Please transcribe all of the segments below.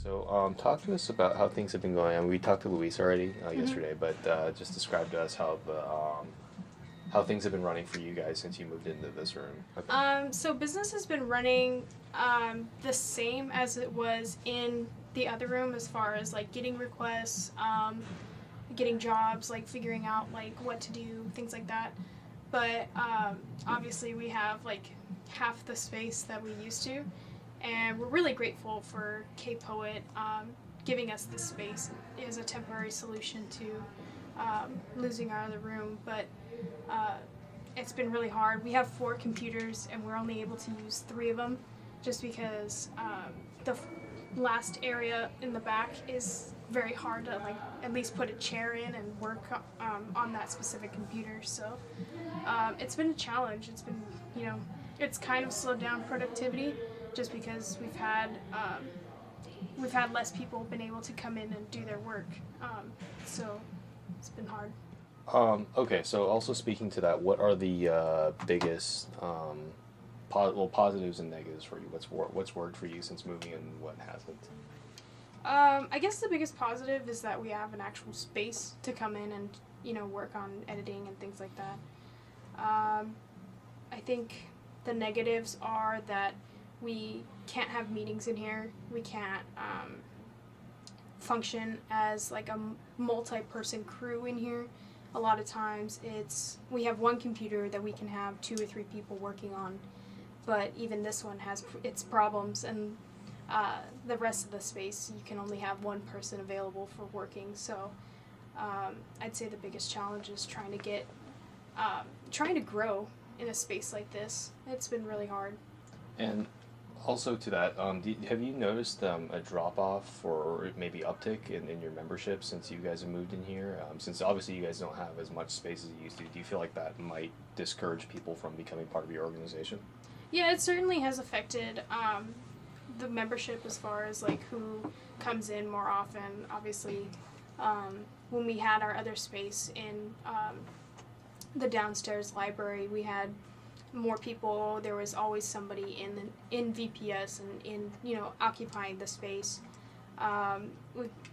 So, talk to us about how things have been going. We talked to Luis already hmm yesterday, but just describe to us how things have been running for you guys since you moved into this room. Okay. So business has been running the same as it was in the other room as far as like getting requests, getting jobs, like figuring out like what to do, things like that. But obviously we have like half the space that we used to, and we're really grateful for K Poet giving us this space as a temporary solution to losing our other room. But uh, it's been really hard. We have 4 computers, and we're only able to use 3 of them, just because last area in the back is very hard to like at least put a chair in and work on that specific computer. So it's been a challenge. It's been, you know, it's kind of slowed down productivity, just because we've had less people been able to come in and do their work. So it's been hard. Okay, so also speaking to that, what are the biggest positives and negatives for you? What's worked for you since moving and what hasn't? I guess the biggest positive is that we have an actual space to come in and, you know, work on editing and things like that. I think the negatives are that we can't have meetings in here. We can't function as like a multi-person crew in here. A lot of times we have one computer that we can have 2 or 3 people working on, but even this one has its problems, and the rest of the space you can only have one person available for working. So I'd say the biggest challenge is trying to grow in a space like this. It's been really hard. And also to that, have you noticed a drop off or maybe uptick in your membership since you guys have moved in here? Since obviously you guys don't have as much space as you used to, do you feel like that might discourage people from becoming part of your organization? Yeah, it certainly has affected the membership as far as like who comes in more often. Obviously, when we had our other space in the downstairs library, we had more people. There was always somebody in VPS and in, you know, occupying the space.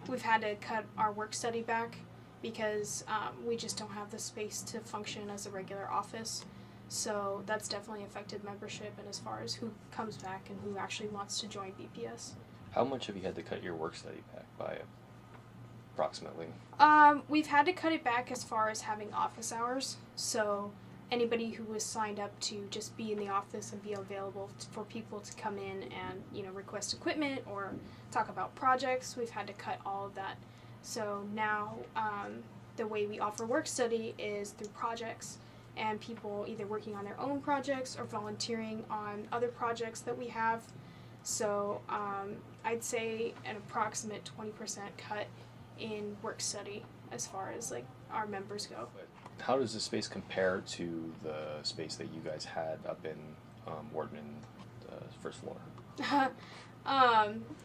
We've had to cut our work study back because we just don't have the space to function as a regular office. So that's definitely affected membership and as far as who comes back and who actually wants to join VPS. How much have you had to cut your work study back by approximately? We've had to cut it back as far as having office hours. So anybody who was signed up to just be in the office and be available for people to come in and, you know, request equipment or talk about projects, we've had to cut all of that. So now the way we offer work study is through projects, and people either working on their own projects or volunteering on other projects that we have. So I'd say an approximate 20% cut in work study as far as like our members go. How does the space compare to the space that you guys had up in Wardman, first floor?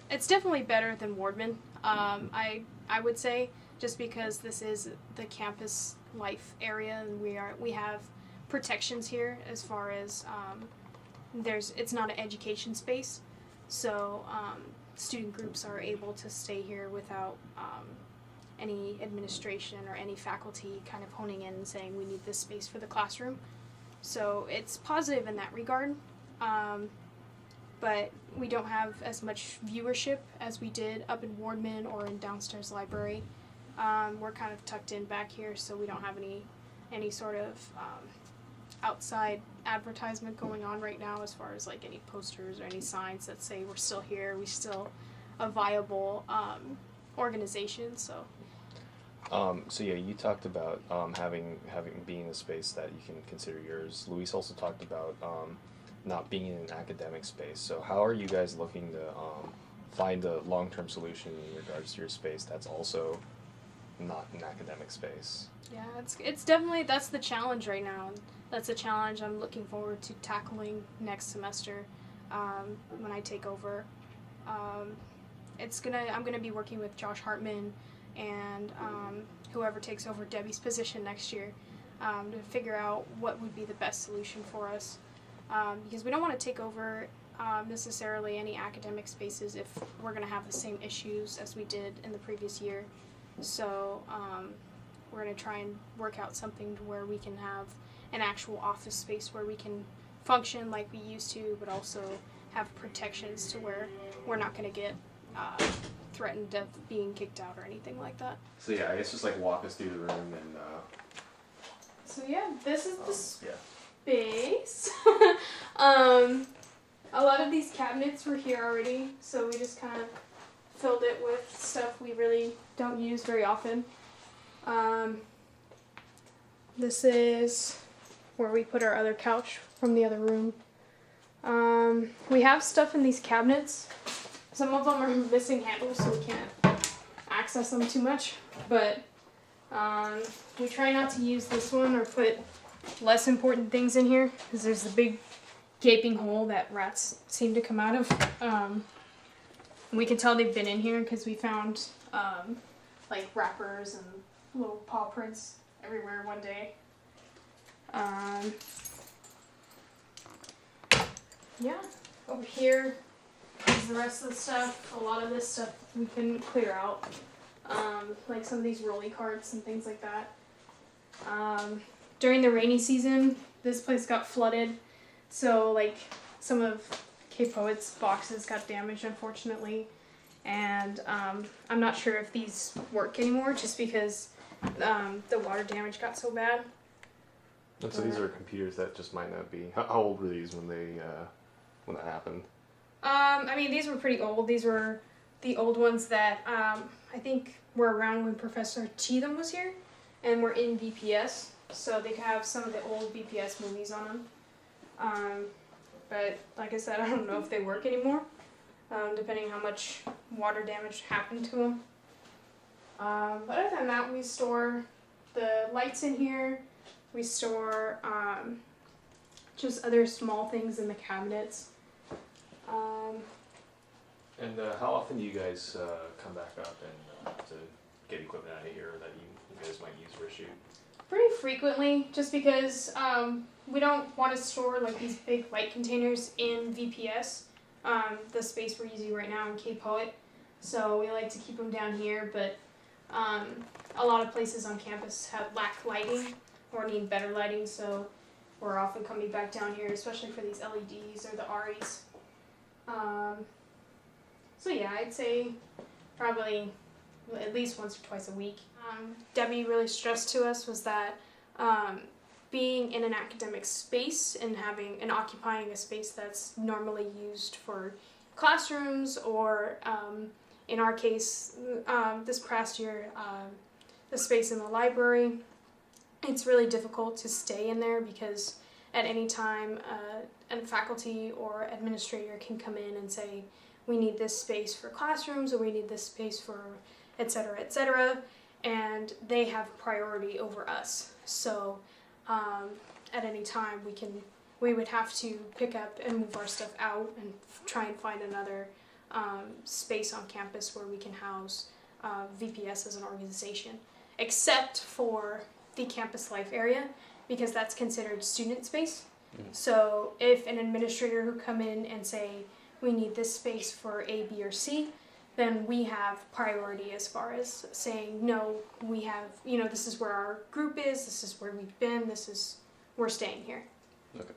It's definitely better than Wardman. I would say, just because this is the campus life area, and we have protections here as far as it's not an education space, so student groups are able to stay here without any administration or any faculty kind of honing in and saying we need this space for the classroom. So it's positive in that regard. But we don't have as much viewership as we did up in Wardman or in downstairs library. We're kind of tucked in back here, so we don't have any sort of outside advertisement going on right now as far as like any posters or any signs that say we're still here, we still a viable organization. So Yeah, you talked about having being a space that you can consider yours. Luis also talked about not being in an academic space. So how are you guys looking to find a long-term solution in regards to your space that's also not an academic space? yeah, it's definitely, that's the challenge right now. That's a challenge I'm looking forward to tackling next semester when I take over. I'm gonna be working with Josh Hartman and whoever takes over Debbie's position next year to figure out what would be the best solution for us, because we don't want to take over necessarily any academic spaces if we're going to have the same issues as we did in the previous year. So we're going to try and work out something to where we can have an actual office space where we can function like we used to, but also have protections to where we're not going to get threatened of being kicked out or anything like that. So yeah, I guess just like walk us through the room and. So yeah, this is the Yeah. space. A lot of these cabinets were here already, so we just kind of filled it with stuff we really don't use very often. This is where we put our other couch from the other room. We have stuff in these cabinets. Some of them are missing handles, so we can't access them too much, but we try not to use this one or put less important things in here because there's a big gaping hole that rats seem to come out of. We can tell they've been in here because we found like wrappers and little paw prints everywhere one day. Yeah, over here is the rest of the stuff. A lot of this stuff we couldn't clear out. Like some of these rolly carts and things like that. During the rainy season, this place got flooded, so like some of K-Poet's boxes got damaged, unfortunately, and I'm not sure if these work anymore just because the water damage got so bad. And so these are computers that just might not be. How old were these when they when that happened? I mean, these were pretty old. These were the old ones that I think were around when Professor Cheatham was here, and were in VPS, so they have some of the old VPS movies on them. But like I said, I don't know if they work anymore, depending how much water damage happened to them. But other than that, we store the lights in here. We store just other small things in the cabinets. And how often do you guys come back up and to get equipment out of here that you guys might use for a shoot? Pretty frequently, just because we don't want to store like these big light containers in VPS, the space we're using right now in K-Poet. So we like to keep them down here, but a lot of places on campus lack lighting or need better lighting, so we're often coming back down here, especially for these LEDs or the REs. So yeah, I'd say probably at least once or twice a week. Debbie really stressed to us was that being in an academic space and having and occupying a space that's normally used for classrooms or in our case this past year the space in the library, it's really difficult to stay in there because at any time a faculty or administrator can come in and say we need this space for classrooms or we need this space for etc., and they have priority over us. So at any time we would have to pick up and move our stuff out and try and find another space on campus where we can house VPS as an organization, except for the campus life area because that's considered student space. So if an administrator who come in and say we need this space for A, B, or C, then we have priority as far as saying, no, we have, this is where our group is, this is where we've been, we're staying here. Okay.